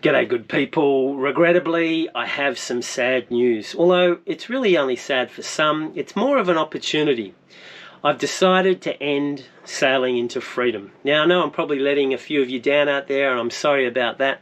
G'day good people. Regrettably, I have some sad news. Although it's really only sad for some, it's more of an opportunity. I've decided to end sailing into freedom. Now I know I'm probably letting a few of you down out there, and I'm sorry about that.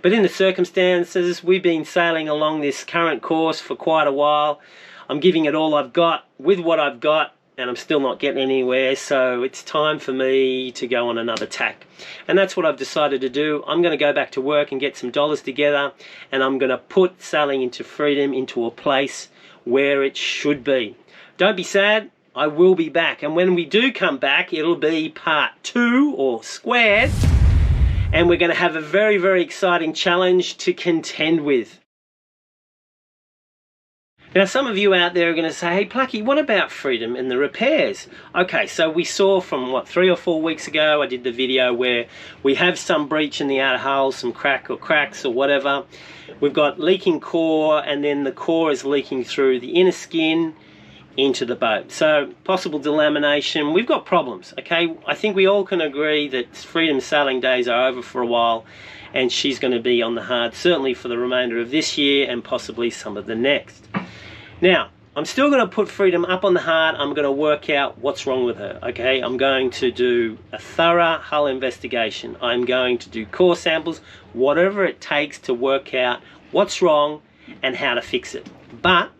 But in the circumstances, we've been sailing along this current course for quite a while. I'm giving it all I've got with what I've got, and I'm still not getting anywhere, so it's time for me to go on another tack. And that's what I've decided to do. I'm going to go back to work and get some dollars together, and I'm going to put sailing into freedom into a place where it should be. Don't be sad, I will be back, and when we do come back, it'll be part 2 or squared, and we're going to have a very, very exciting challenge to contend with. Now some of you out there are going to say, hey Plucky, what about freedom and the repairs? Okay, so we saw from 3 or 4 weeks ago, I did the video where we have some breach in the outer hull, some crack or cracks or whatever. We've got leaking core, and then the core is leaking through the inner skin into the boat. So possible delamination, we've got problems, okay? I think we all can agree that freedom sailing days are over for a while, and she's going to be on the hard, certainly for the remainder of this year and possibly some of the next. Now, I'm still going to put freedom up on the hard. I'm going to work out what's wrong with her, okay? I'm going to do a thorough hull investigation. I'm going to do core samples, whatever it takes to work out what's wrong and how to fix it. But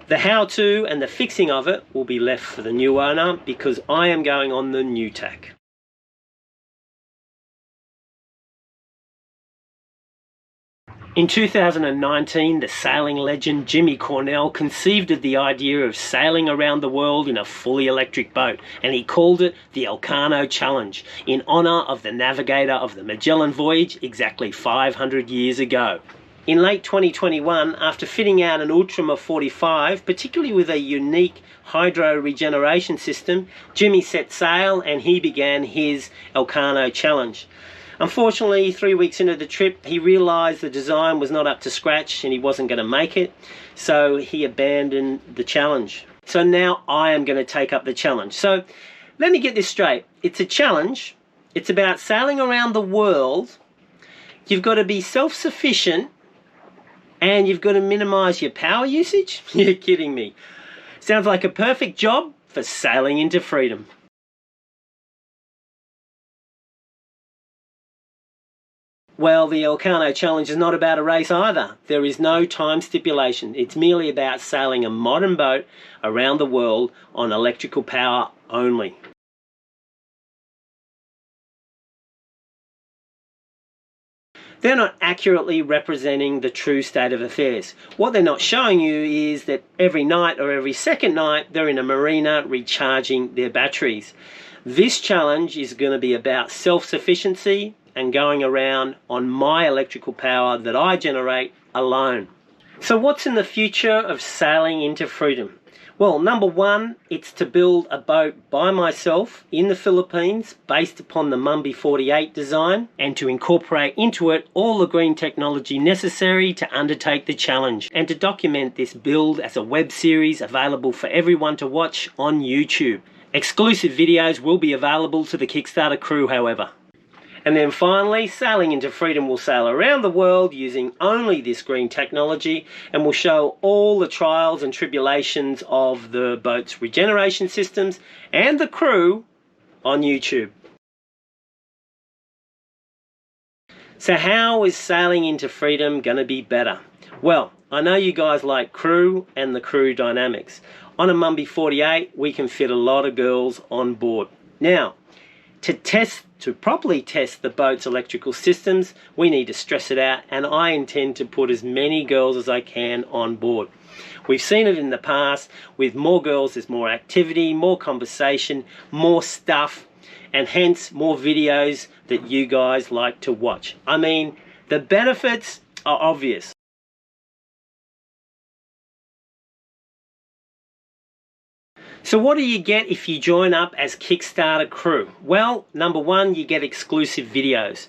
the how-to and the fixing of it will be left for the new owner, because I am going on the new tack. In 2019, the sailing legend Jimmy Cornell conceived of the idea of sailing around the world in a fully electric boat, and he called it the Elcano Challenge, in honor of the navigator of the Magellan voyage exactly 500 years ago. In late 2021, after fitting out an Ultrama 45, particularly with a unique hydro regeneration system, Jimmy set sail and he began his Elcano Challenge. Unfortunately, 3 weeks into the trip, he realised the design was not up to scratch and he wasn't going to make it, so he abandoned the challenge. So now I am going to take up the challenge. So let me get this straight. It's a challenge. It's about sailing around the world. You've got to be self-sufficient and you've got to minimise your power usage? You're kidding me. Sounds like a perfect job for sailing into freedom. Well, the Elcano Challenge is not about a race either. There is no time stipulation. It's merely about sailing a modern boat around the world on electrical power only. They're not accurately representing the true state of affairs. What they're not showing you is that every night or every second night they're in a marina recharging their batteries. This challenge is going to be about self-sufficiency and going around on my electrical power that I generate alone. So what's in the future of sailing into freedom? Well, number one, it's to build a boat by myself in the Philippines based upon the Mumby 48 design, and to incorporate into it all the green technology necessary to undertake the challenge, and to document this build as a web series available for everyone to watch on YouTube. Exclusive videos will be available to the Kickstarter crew, however. And then finally, sailing into freedom will sail around the world using only this green technology, and will show all the trials and tribulations of the boat's regeneration systems and the crew on YouTube. So how is sailing into freedom going to be better? Well, I know you guys like crew and the crew dynamics. On a Mumby 48, we can fit a lot of girls on board. Now, to properly test the boat's electrical systems, we need to stress it out, and I intend to put as many girls as I can on board. We've seen it in the past. With more girls, there's more activity, more conversation, more stuff, and hence more videos that you guys like to watch. I mean, the benefits are obvious. So what do you get if you join up as Kickstarter crew? Well, number one, you get exclusive videos.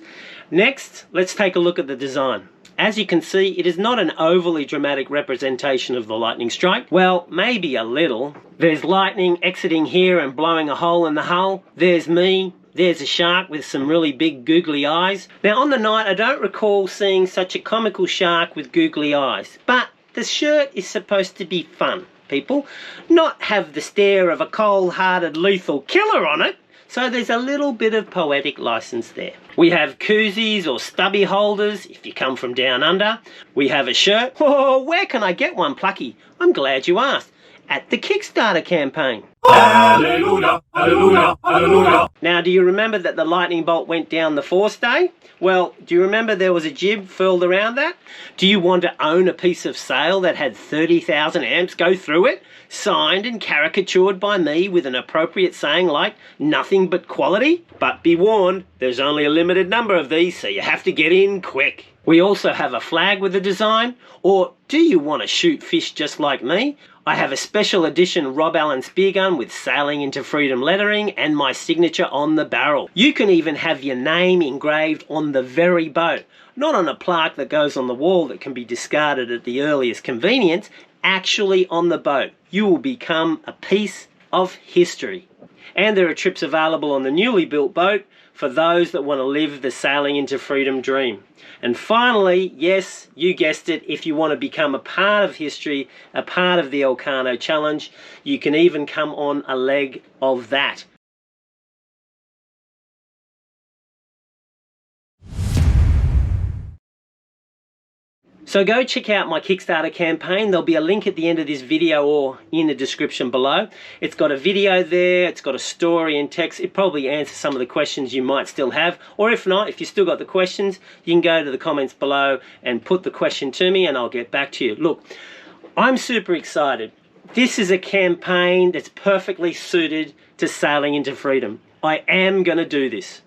Next, let's take a look at the design. As you can see, it is not an overly dramatic representation of the lightning strike. Well, maybe a little. There's lightning exiting here and blowing a hole in the hull. There's me There's a shark with some really big googly eyes. Now on the night, I don't recall seeing such a comical shark with googly eyes, but the shirt is supposed to be fun, people, not have the stare of a cold-hearted lethal killer on it. So there's a little bit of poetic license there. We have koozies or stubby holders if you come from down under. We have a shirt. Oh, where can I get one, Plucky? I'm glad you asked. At the Kickstarter campaign. Hallelujah, hallelujah, hallelujah. Now, do you remember that the lightning bolt went down the forestay? Well, do you remember there was a jib furled around that? Do you want to own a piece of sail that had 30,000 amps go through it? Signed and caricatured by me with an appropriate saying like, nothing but quality? But be warned, there's only a limited number of these, so you have to get in quick. We also have a flag with a design. Or do you want to shoot fish just like me? I have a special edition Rob Allen spear gun with Sailing into Freedom lettering and my signature on the barrel. You can even have your name engraved on the very boat, not on a plaque that goes on the wall that can be discarded at the earliest convenience, actually on the boat. You will become a piece of history. And there are trips available on the newly built boat for those that want to live the Sailing into Freedom dream. And finally, yes, you guessed it, if you want to become a part of history, a part of the Elcano Challenge, you can even come on a leg of that. So go check out my Kickstarter campaign. There'll be a link at the end of this video or in the description below. It's got a video there, it's got a story and text. It probably answers some of the questions you might still have. Or if not, if you still got the questions, you can go to the comments below and put the question to me and I'll get back to you. Look, I'm super excited. This is a campaign that's perfectly suited to Sailing into Freedom. I am going to do this.